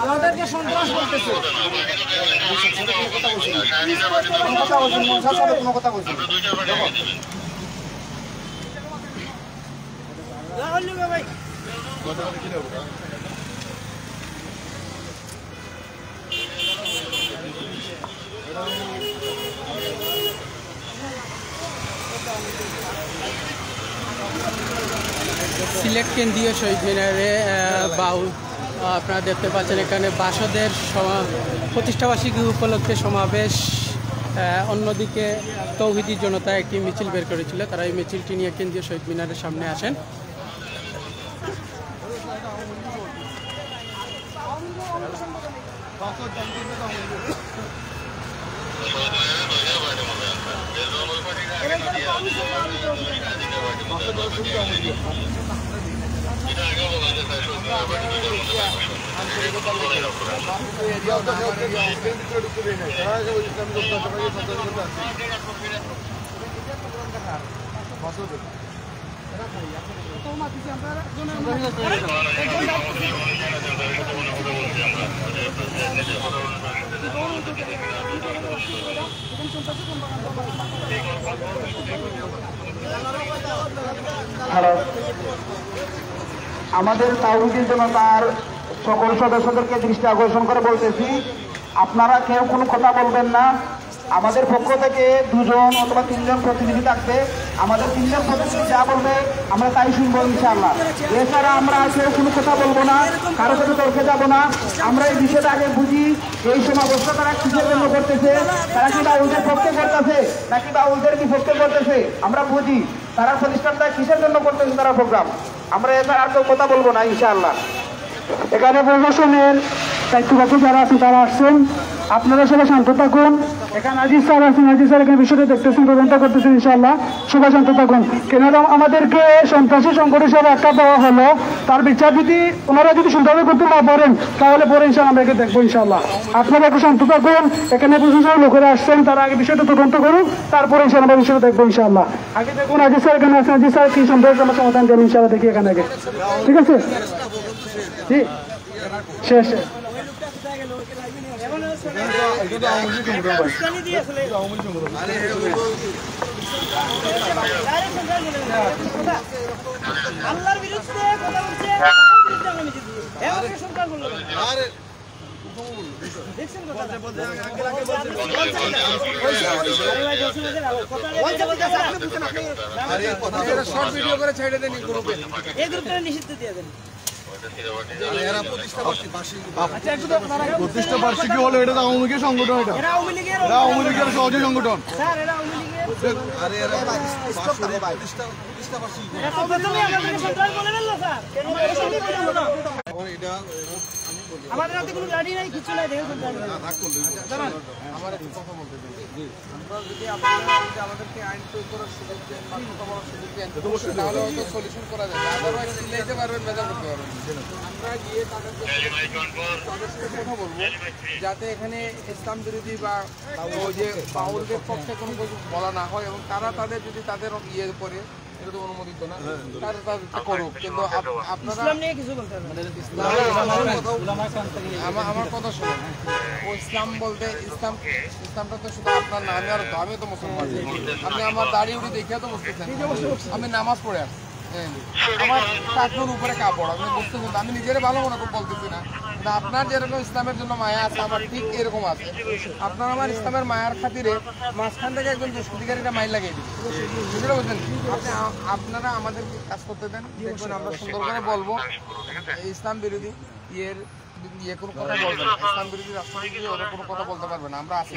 আমাদেরকে সন্ত্রাস করতেছে। কোনো কথা বলছি সিলেট কেন্দ্রীয় শহীদ মিনারে বাউল আপনারা দেখতে পাচ্ছেন এখানে বাসদের প্রতিষ্ঠাবার্ষিকী উপলক্ষে সমাবেশ। অন্যদিকে তৌহিদি জনতা একটি মিছিল বের করেছিল, তারা এই মিছিলটি নিয়ে কেন্দ্রীয় শহীদ মিনারের সামনে আসেন। আমাদের তাওহীদের জনতার সকল সদস্যদেরকে দৃষ্টি আকর্ষণ করে বলতেছি, আপনারা কেউ কোনো কথা বলবেন না। আমাদের পক্ষ থেকে 2 জন অথবা 3 জন প্রতিনিধি থাকবে। আমাদের 3 জন প্রতিনিধি যা বলবে আমরা তাই শুনবো ইনশাআল্লাহ। এছাড়া আমরা কেউ কোনো কথা বলবো না, কারো সাথে তর্কে যাবো না। আমরা এই বিষয়টা আগে বুঝি, এই সমাবেশটা তারা কিসের জন্য করতেছে, তারা কি বাউলদের পক্ষে করতেছে নাকি বাউলদের বিপক্ষে করতেছে আমরা বুঝি। তারা প্রতিষ্ঠানটা কিসের জন্য করতেছে তারা প্রোগ্রাম, আমরা এছাড়া আর কেউ কথা বলবো না ইনশাআল্লাহ। এখানে প্রশাসনের দায়িত্বপ্রাপ্ত যারা আছেন তারা আসছেন, আপনারা সবাই শান্ত থাকুন। এখানে আজিজ স্যার আছেন, আজিজ স্যার এখানে বিষয়টা দেখতেছেন, তদন্ত করতেছেন ইনশাআল্লাহ। সবাই শান্ত থাকুন। কেন আমাদেরকে সন্ত্রাসী সংগঠন হিসেবে একটা দেওয়া হলো, তার বিচার যদি ওনারা যদি সুন্দরভাবে করতে না পারেন তাহলে পরে ইনশাআল্লাহ আমরা একে দেখবো ইনশাআল্লাহ। আপনারা একটু শান্ত থাকুন। এখানে প্রশাসনের লোকেরা আসছেন, তারা আগে বিষয়টা তদন্ত করুন, তারপরে ইনশাআল্লাহ আমরা বিষয়টা দেখবো ইনশাআল্লাহ। আগে দেখুন আজিজ স্যার এখানে আছেন, আজিজ স্যার কি সুন্দর আমরা সমাধান দেন ইনশাআল্লাহ। দেখি এখানে আগে, ঠিক আছে? জি শেষ। আল্লাহর বিরুদ্ধে কথা বলছে, দেখছেন নিষিদ্ধ দিয়ে দেন। প্রতিষ্ঠা বার্ষিকী হলো, এটা আওয়ামী লীগের সংগঠন, এটা আওয়ামী লীগের সহযোগী সংগঠন। আমাদের হাতে কোনো গাড়ি নাই, কিছু নাই। দেখুন আমার একটু কথা বলতে দিন। আমরা যদি আপনারা আমাদেরকে আইন প্রয়োগ করার সুযোগ দেন, কথা বলার সুযোগ দেন, তাহলে হয়তো সলিউশন করা যাবে। আদারওয়াইজ চিল্লাইতে পারবেন, বেজার করতে পারবেন। আমরা গিয়ে তাদেরকে কথা বলবো যাতে এখানে ইসলাম বিরোধী বা ওই যে বাউলদের পক্ষে কোনো কিছু বলা না হয়, এবং তারা তাদের যদি তাদের ইয়ে করে এটা তো অনুমোদিত না, তারা করুক। কিন্তু আপনারা আমার কথা শুনুন, ও ইসলাম বলতে ইসলামটা তো শুধু আপনার না, আমিও তো মুসলমান। আপনি আমার দাড়ি উড়ি দেখে তো বুঝতেছেন আমি নামাজ পড়ে আসছি, আমার টাকুর উপরে কাপড়, আপনি বুঝতেছেন। আমি নিজের ভালো মনে করে বলতেছি না, আপনার যেরকম ইসলামের জন্য মায়া আছে আমার ঠিক এরকম আছে। আপনার আমার ইসলামের মায়ার খাতিরে মাঝখান থেকে একজন দুষ্কৃতিকারীরা মাইল লাগিয়ে দিচ্ছে, বুঝতে পারছেন? আপনারা আমাদের কাজ করতে দেন, দেখবেন আমরা সুন্দর করে বলবো ইসলাম বিরোধী ইয়ে কোনো কথা বলবে না, ইসলাম বিরোধী রাষ্ট্রবিরোধী ওরা কোনো কথা বলতে পারবে না। আমরা আছি।